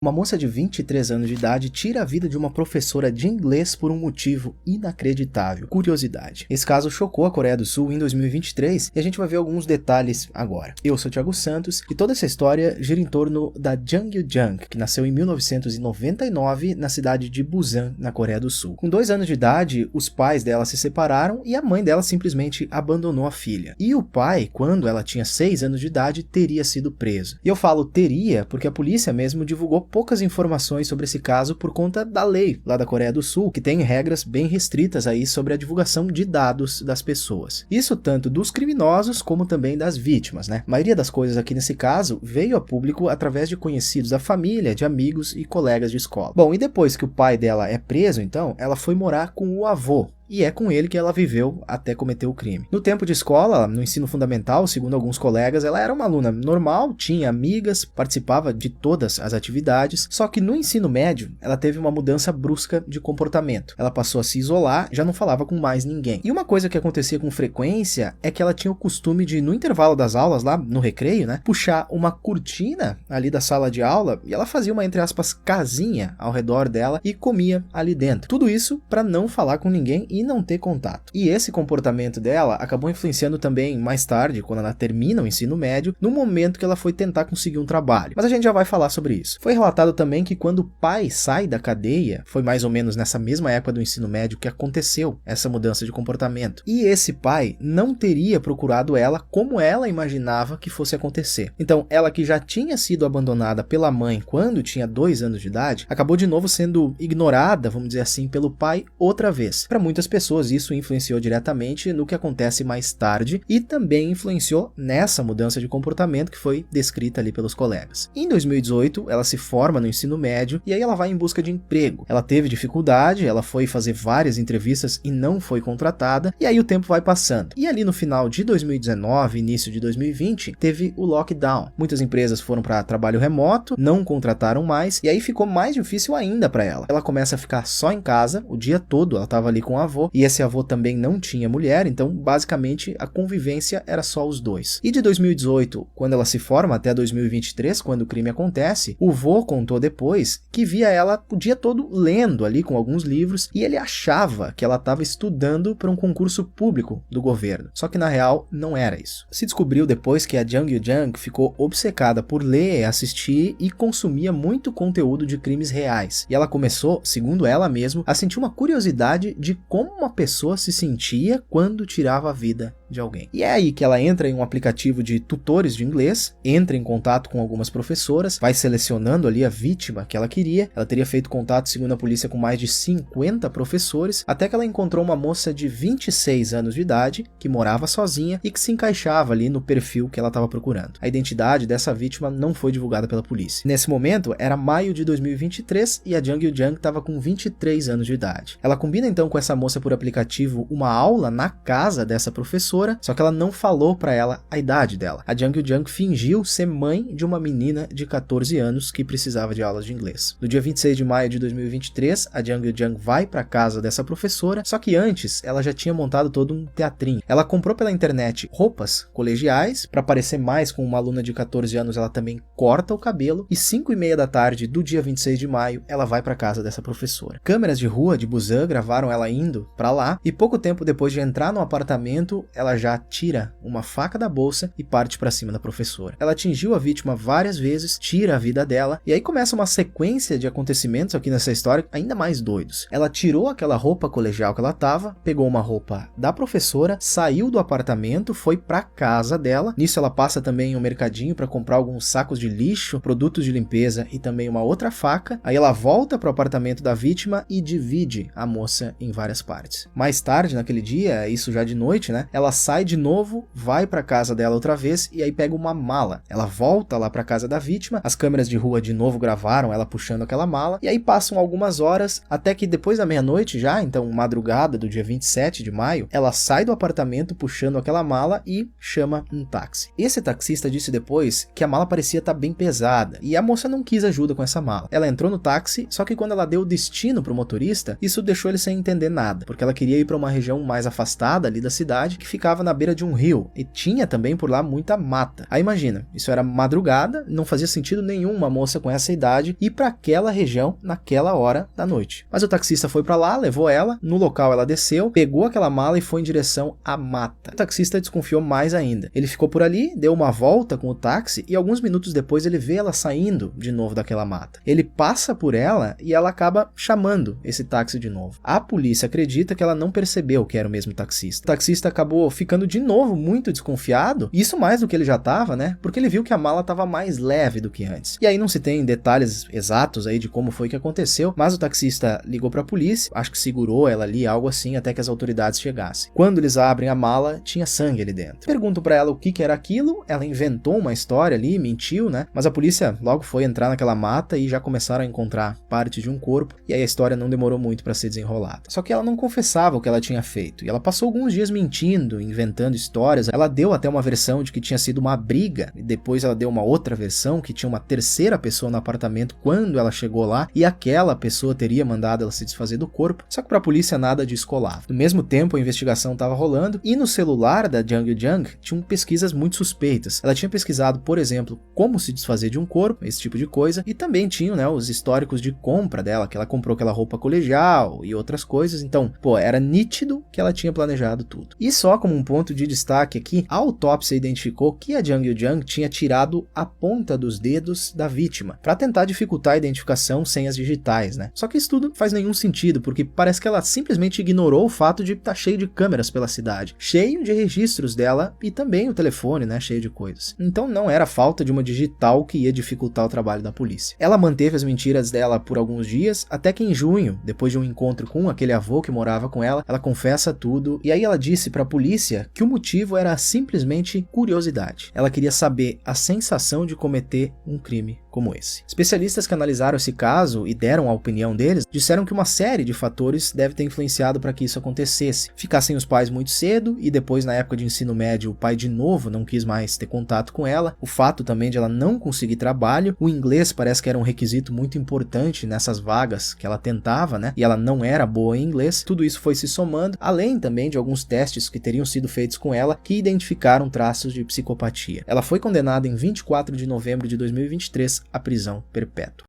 uma moça de 23 anos de idade tira a vida de uma professora de inglês por um motivo inacreditável: curiosidade. Esse caso chocou a Coreia do Sul em 2023 e a gente vai ver alguns detalhes agora. Eu sou o Thiago Santos e toda essa história gira em torno da Jang Yoo-jung, que nasceu em 1999 na cidade de Busan, na Coreia do Sul. Com 2 anos de idade, os pais dela se separaram e a mãe dela simplesmente abandonou a filha. E o pai, quando ela tinha 6 anos de idade, teria sido preso. E eu falo teria porque a polícia mesmo divulgou poucas informações sobre esse caso por conta da lei lá da Coreia do Sul, que tem regras bem restritas aí sobre a divulgação de dados das pessoas. Isso tanto dos criminosos como também das vítimas, né? A maioria das coisas aqui nesse caso veio a público através de conhecidos da família, de amigos e colegas de escola. Bom, e depois que o pai dela é preso, então, ela foi morar com o avô. E é com ele que ela viveu até cometer o crime. No tempo de escola, no ensino fundamental, segundo alguns colegas, ela era uma aluna normal, tinha amigas, participava de todas as atividades, só que no ensino médio, ela teve uma mudança brusca de comportamento. Ela passou a se isolar, já não falava com mais ninguém. E uma coisa que acontecia com frequência é que ela tinha o costume de, no intervalo das aulas, lá no recreio, né, puxar uma cortina ali da sala de aula e ela fazia uma, entre aspas, casinha ao redor dela e comia ali dentro. Tudo isso para não falar com ninguém e não ter contato. E esse comportamento dela acabou influenciando também mais tarde, quando ela termina o ensino médio, no momento que ela foi tentar conseguir um trabalho. Mas a gente já vai falar sobre isso. Foi relatado também que quando o pai sai da cadeia, foi mais ou menos nessa mesma época do ensino médio que aconteceu essa mudança de comportamento. E esse pai não teria procurado ela como ela imaginava que fosse acontecer. Então, ela que já tinha sido abandonada pela mãe quando tinha 2 anos de idade, acabou de novo sendo ignorada, vamos dizer assim, pelo pai outra vez. Para muitas pessoas isso influenciou diretamente no que acontece mais tarde e também influenciou nessa mudança de comportamento que foi descrita ali pelos colegas. Em 2018, ela se forma no ensino médio e aí ela vai em busca de emprego. Ela teve dificuldade, ela foi fazer várias entrevistas e não foi contratada, e aí o tempo vai passando. E ali no final de 2019, início de 2020, teve o lockdown. Muitas empresas foram para trabalho remoto, não contrataram mais, e aí ficou mais difícil ainda para ela. Ela começa a ficar só em casa o dia todo, ela estava ali com a avô, e esse avô também não tinha mulher, então basicamente a convivência era só os dois. E de 2018, quando ela se forma, até 2023, quando o crime acontece, o vô contou depois que via ela o dia todo lendo ali com alguns livros e ele achava que ela estava estudando para um concurso público do governo. Só que na real não era isso. Se descobriu depois que a Jang Yoo-jung ficou obcecada por ler, assistir e consumia muito conteúdo de crimes reais. E ela começou, segundo ela mesma, a sentir uma curiosidade de como uma pessoa se sentia quando tirava a vida de alguém. E é aí que ela entra em um aplicativo de tutores de inglês, entra em contato com algumas professoras, vai selecionando ali a vítima que ela queria. Ela teria feito contato, segundo a polícia, com mais de 50 professores, até que ela encontrou uma moça de 26 anos de idade, que morava sozinha e que se encaixava ali no perfil que ela estava procurando. A identidade dessa vítima não foi divulgada pela polícia. Nesse momento, era maio de 2023 e a Jang Yoo-jung estava com 23 anos de idade. Ela combina então com essa moça por aplicativo uma aula na casa dessa professora, só que ela não falou para ela a idade dela. A Jang Yoo-jung fingiu ser mãe de uma menina de 14 anos que precisava de aulas de inglês. No dia 26 de maio de 2023, a Jang Yoo-jung vai para casa dessa professora, só que antes ela já tinha montado todo um teatrinho. Ela comprou pela internet roupas colegiais, para parecer mais com uma aluna de 14 anos, ela também corta o cabelo, e 5:30 da tarde do dia 26 de maio, ela vai para casa dessa professora. Câmeras de rua de Busan gravaram ela indo para lá, e pouco tempo depois de entrar no apartamento, ela já tira uma faca da bolsa e parte para cima da professora. Ela atingiu a vítima várias vezes, tira a vida dela, e aí começa uma sequência de acontecimentos aqui nessa história ainda mais doidos. Ela tirou aquela roupa colegial que ela tava, pegou uma roupa da professora, saiu do apartamento, foi para casa dela. Nisso ela passa também em um mercadinho para comprar alguns sacos de lixo, produtos de limpeza e também uma outra faca. Aí ela volta para o apartamento da vítima e divide a moça em várias partes. Mais tarde, naquele dia, isso já de noite, né? Ela sai de novo, vai para casa dela outra vez e aí pega uma mala. Ela volta lá para casa da vítima, as câmeras de rua de novo gravaram ela puxando aquela mala, e aí passam algumas horas, até que depois da meia-noite já, então madrugada do dia 27 de maio, ela sai do apartamento puxando aquela mala e chama um táxi. Esse taxista disse depois que a mala parecia estar bem pesada, e a moça não quis ajuda com essa mala. Ela entrou no táxi, só que quando ela deu o destino pro motorista, isso deixou ele sem entender nada, porque ela queria ir para uma região mais afastada ali da cidade, que ficava ficava na beira de um rio e tinha também por lá muita mata. Aí imagina, isso era madrugada, não fazia sentido nenhum uma moça com essa idade ir para aquela região naquela hora da noite. Mas o taxista foi para lá, levou ela, no local ela desceu, pegou aquela mala e foi em direção à mata. O taxista desconfiou mais ainda. Ele ficou por ali, deu uma volta com o táxi e alguns minutos depois ele vê ela saindo de novo daquela mata. Ele passa por ela e ela acaba chamando esse táxi de novo. A polícia acredita que ela não percebeu que era o mesmo taxista. O taxista acabou ficando de novo muito desconfiado, isso mais do que ele já estava, né? Porque ele viu que a mala estava mais leve do que antes. E aí não se tem detalhes exatos aí de como foi que aconteceu, mas o taxista ligou para a polícia, acho que segurou ela ali, algo assim, até que as autoridades chegassem. Quando eles abrem a mala, tinha sangue ali dentro. Perguntam para ela o que era aquilo, ela inventou uma história ali, mentiu, né? Mas a polícia logo foi entrar naquela mata e já começaram a encontrar parte de um corpo, e aí a história não demorou muito para ser desenrolada. Só que ela não confessava o que ela tinha feito, e ela passou alguns dias mentindo, inventando histórias. Ela deu até uma versão de que tinha sido uma briga, e depois ela deu uma outra versão que tinha uma terceira pessoa no apartamento quando ela chegou lá, e aquela pessoa teria mandado ela se desfazer do corpo, só que para a polícia nada disso colava. No mesmo tempo a investigação estava rolando, e no celular da Jung Yoo-jung tinham pesquisas muito suspeitas. Ela tinha pesquisado, por exemplo, como se desfazer de um corpo, esse tipo de coisa, e também tinham, né, os históricos de compra dela, que ela comprou aquela roupa colegial e outras coisas. Então, era nítido que ela tinha planejado tudo. E só como um ponto de destaque aqui, a autópsia identificou que a Jung Yoo-jung tinha tirado a ponta dos dedos da vítima, para tentar dificultar a identificação sem as digitais, né? Só que isso tudo faz nenhum sentido, porque parece que ela simplesmente ignorou o fato de estar cheio de câmeras pela cidade, cheio de registros dela e também o telefone, né, cheio de coisas. Então não era falta de uma digital que ia dificultar o trabalho da polícia. Ela manteve as mentiras dela por alguns dias, até que em junho, depois de um encontro com aquele avô que morava com ela confessa tudo, e aí ela disse para a polícia que o motivo era simplesmente curiosidade. Ela queria saber a sensação de cometer um crime como esse. Especialistas que analisaram esse caso e deram a opinião deles, disseram que uma série de fatores deve ter influenciado para que isso acontecesse. Ficar sem os pais muito cedo, e depois na época de ensino médio o pai de novo não quis mais ter contato com ela, o fato também de ela não conseguir trabalho, o inglês parece que era um requisito muito importante nessas vagas que ela tentava, né, e ela não era boa em inglês. Tudo isso foi se somando, além também de alguns testes que teriam sido feitos com ela que identificaram traços de psicopatia. Ela foi condenada em 24 de novembro de 2023 à prisão perpétua.